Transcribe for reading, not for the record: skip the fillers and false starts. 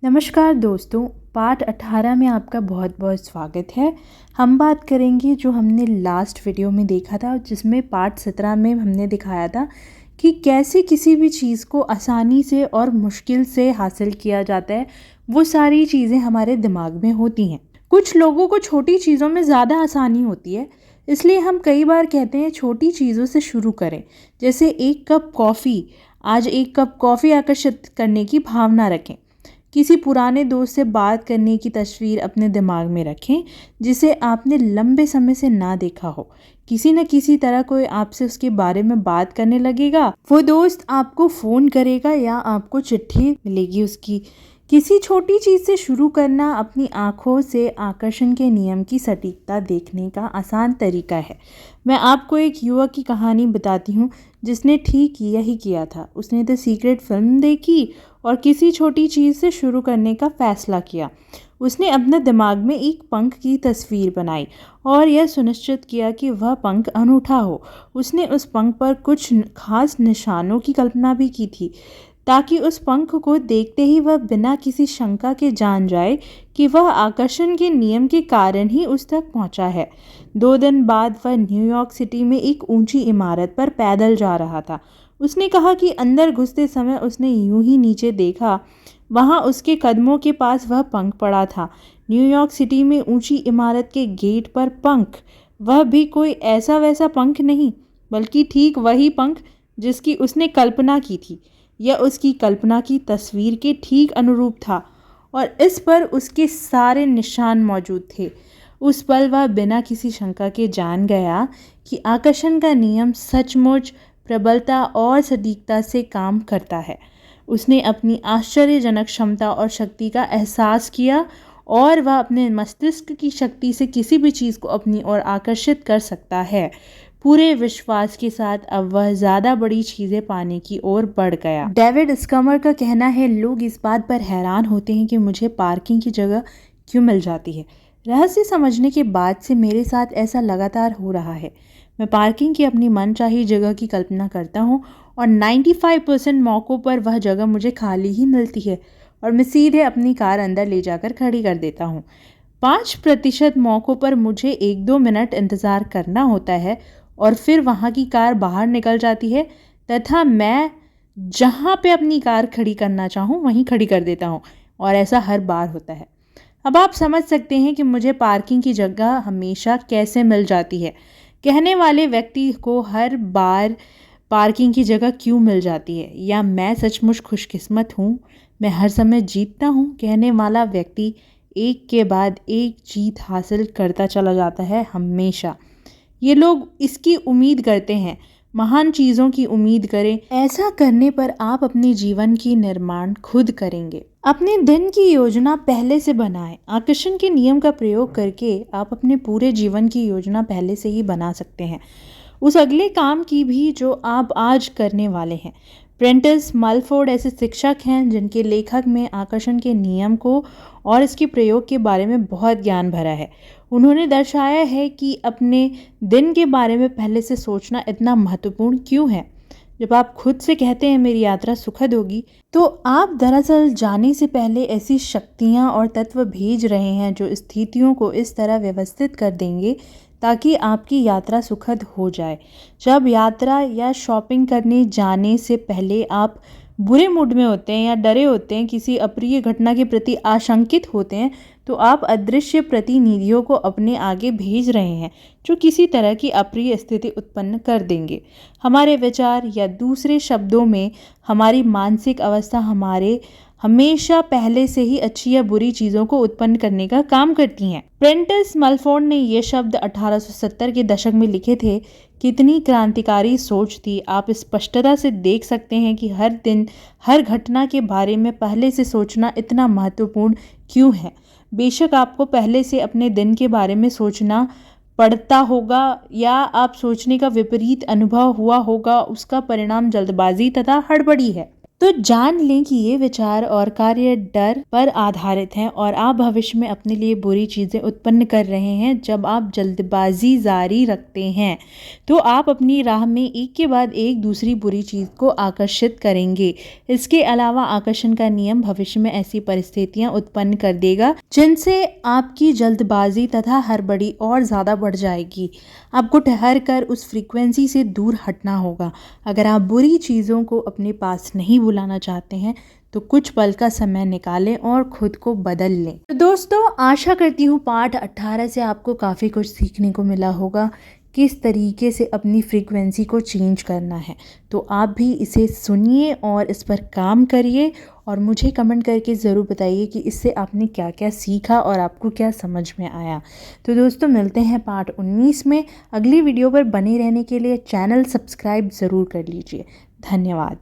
नमस्कार दोस्तों, पार्ट 18 में आपका बहुत बहुत स्वागत है। हम बात करेंगे जो हमने लास्ट वीडियो में देखा था, जिसमें पार्ट 17 में हमने दिखाया था कि कैसे किसी भी चीज़ को आसानी से और मुश्किल से हासिल किया जाता है। वो सारी चीज़ें हमारे दिमाग में होती हैं। कुछ लोगों को छोटी चीज़ों में ज़्यादा आसानी होती है, इसलिए हम कई बार कहते हैं छोटी चीज़ों से शुरू करें। जैसे एक कप कॉफ़ी, आज एक कप कॉफ़ी आकर्षित करने की भावना रखें। किसी पुराने दोस्त से बात करने की तस्वीर अपने दिमाग में रखें जिसे आपने लंबे समय से ना देखा हो। किसी न किसी तरह कोई आपसे उसके बारे में बात करने लगेगा। वो दोस्त आपको फ़ोन करेगा या आपको चिट्ठी मिलेगी उसकी। किसी छोटी चीज़ से शुरू करना अपनी आँखों से आकर्षण के नियम की सटीकता देखने का आसान तरीका है। मैं आपको एक युवक की कहानी बताती हूँ जिसने ठीक यही किया था। उसने द सीक्रेट फिल्म देखी और किसी छोटी चीज़ से शुरू करने का फैसला किया। उसने अपने दिमाग में एक पंख की तस्वीर बनाई और यह सुनिश्चित किया कि वह पंख अनूठा हो। उसने उस पंख पर कुछ खास निशानों की कल्पना भी की थी ताकि उस पंख को देखते ही वह बिना किसी शंका के जान जाए कि वह आकर्षण के नियम के कारण ही उस तक पहुंचा है। 2 दिन बाद वह न्यूयॉर्क सिटी में एक ऊंची इमारत पर पैदल जा रहा था। उसने कहा कि अंदर घुसते समय उसने यूं ही नीचे देखा। वहां उसके कदमों के पास वह पंख पड़ा था। न्यूयॉर्क सिटी में ऊंची इमारत के गेट पर पंख। वह भी कोई ऐसा वैसा पंख नहीं, बल्कि ठीक वही पंख जिसकी उसने कल्पना की थी। यह उसकी कल्पना की तस्वीर के ठीक अनुरूप था और इस पर उसके सारे निशान मौजूद थे। उस पल वह बिना किसी शंका के जान गया कि आकर्षण का नियम सचमुच प्रबलता और सटीकता से काम करता है। उसने अपनी आश्चर्यजनक क्षमता और शक्ति का एहसास किया और वह अपने मस्तिष्क की शक्ति से किसी भी चीज़ को अपनी ओर आकर्षित कर सकता है। पूरे विश्वास के साथ अब वह ज़्यादा बड़ी चीज़ें पाने की ओर बढ़ गया। डेविड स्कमर का कहना है, लोग इस बात पर हैरान होते हैं कि मुझे पार्किंग की जगह क्यों मिल जाती है। रहस्य समझने के बाद से मेरे साथ ऐसा लगातार हो रहा है। मैं पार्किंग की अपनी मनचाही जगह की कल्पना करता हूँ और 95% मौक़ों पर वह जगह मुझे खाली ही मिलती है और मैं सीधे अपनी कार अंदर ले जाकर खड़ी कर देता हूँ। 5% मौक़ों पर मुझे 1-2 मिनट इंतज़ार करना होता है और फिर वहाँ की कार बाहर निकल जाती है तथा मैं जहाँ पे अपनी कार खड़ी करना चाहूँ वहीं खड़ी कर देता हूँ और ऐसा हर बार होता है। अब आप समझ सकते हैं कि मुझे पार्किंग की जगह हमेशा कैसे मिल जाती है। कहने वाले व्यक्ति को हर बार पार्किंग की जगह क्यों मिल जाती है, या मैं सचमुच खुशकिस्मत हूँ, मैं हर समय जीतता हूँ। कहने वाला व्यक्ति एक के बाद एक जीत हासिल करता चला जाता है हमेशा। ये लोग इसकी उम्मीद करते हैं, महान चीज़ों की उम्मीद करें। ऐसा करने पर आप अपने जीवन की निर्माण खुद करेंगे। अपने दिन की योजना पहले से बनाएं। आकर्षण के नियम का प्रयोग करके आप अपने पूरे जीवन की योजना पहले से ही बना सकते हैं, उस अगले काम की भी जो आप आज करने वाले हैं। प्रेंटिस मलफोर्ड ऐसे शिक्षक हैं जिनके लेखक में आकर्षण के नियम को और इसके प्रयोग के बारे में बहुत ज्ञान भरा है। उन्होंने दर्शाया है कि अपने दिन के बारे में पहले से सोचना इतना महत्वपूर्ण क्यों है। जब आप खुद से कहते हैं मेरी यात्रा सुखद होगी, तो आप दरअसल जाने से पहले ऐसी शक्तियाँ और तत्व भेज रहे हैं जो स्थितियों को इस तरह व्यवस्थित कर देंगे ताकि आपकी यात्रा सुखद हो जाए। जब यात्रा या शॉपिंग करने जाने से पहले आप बुरे मूड में होते हैं या डरे होते हैं, किसी अप्रिय घटना के प्रति आशंकित होते हैं, तो आप अदृश्य प्रतिनिधियों को अपने आगे भेज रहे हैं जो किसी तरह की अप्रिय स्थिति उत्पन्न कर देंगे। हमारे विचार, या दूसरे शब्दों में हमारी मानसिक अवस्था, हमारे हमेशा पहले से ही अच्छी या बुरी चीज़ों को उत्पन्न करने का काम करती हैं। प्रेंटिस मलफोर्ड ने ये शब्द 1870 के दशक में लिखे थे। कितनी क्रांतिकारी सोच थी। आप स्पष्टता से देख सकते हैं कि हर दिन हर घटना के बारे में पहले से सोचना इतना महत्वपूर्ण क्यों है। बेशक आपको पहले से अपने दिन के बारे में सोचना पड़ता होगा या आप सोचने का विपरीत अनुभव हुआ होगा, उसका परिणाम जल्दबाजी तथा हड़बड़ी है। तो जान लें कि ये विचार और कार्य डर पर आधारित हैं और आप भविष्य में अपने लिए बुरी चीज़ें उत्पन्न कर रहे हैं। जब आप जल्दबाजी जारी रखते हैं तो आप अपनी राह में एक के बाद एक दूसरी बुरी चीज़ को आकर्षित करेंगे। इसके अलावा आकर्षण का नियम भविष्य में ऐसी परिस्थितियां उत्पन्न कर देगा जिनसे आपकी जल्दबाजी तथा हड़बड़ी और ज़्यादा बढ़ जाएगी। आपको ठहर कर उस फ्रीक्वेंसी से दूर हटना होगा। अगर आप बुरी चीज़ों को अपने पास नहीं बुलाना चाहते हैं तो कुछ पल का समय निकालें और खुद को बदल लें। तो दोस्तों, आशा करती हूँ पार्ट 18 से आपको काफ़ी कुछ सीखने को मिला होगा, किस तरीके से अपनी फ्रीक्वेंसी को चेंज करना है। तो आप भी इसे सुनिए और इस पर काम करिए और मुझे कमेंट करके ज़रूर बताइए कि इससे आपने क्या क्या सीखा और आपको क्या समझ में आया। तो दोस्तों, मिलते हैं पार्ट 19 में। अगली वीडियो पर बने रहने के लिए चैनल सब्सक्राइब ज़रूर कर लीजिए। धन्यवाद।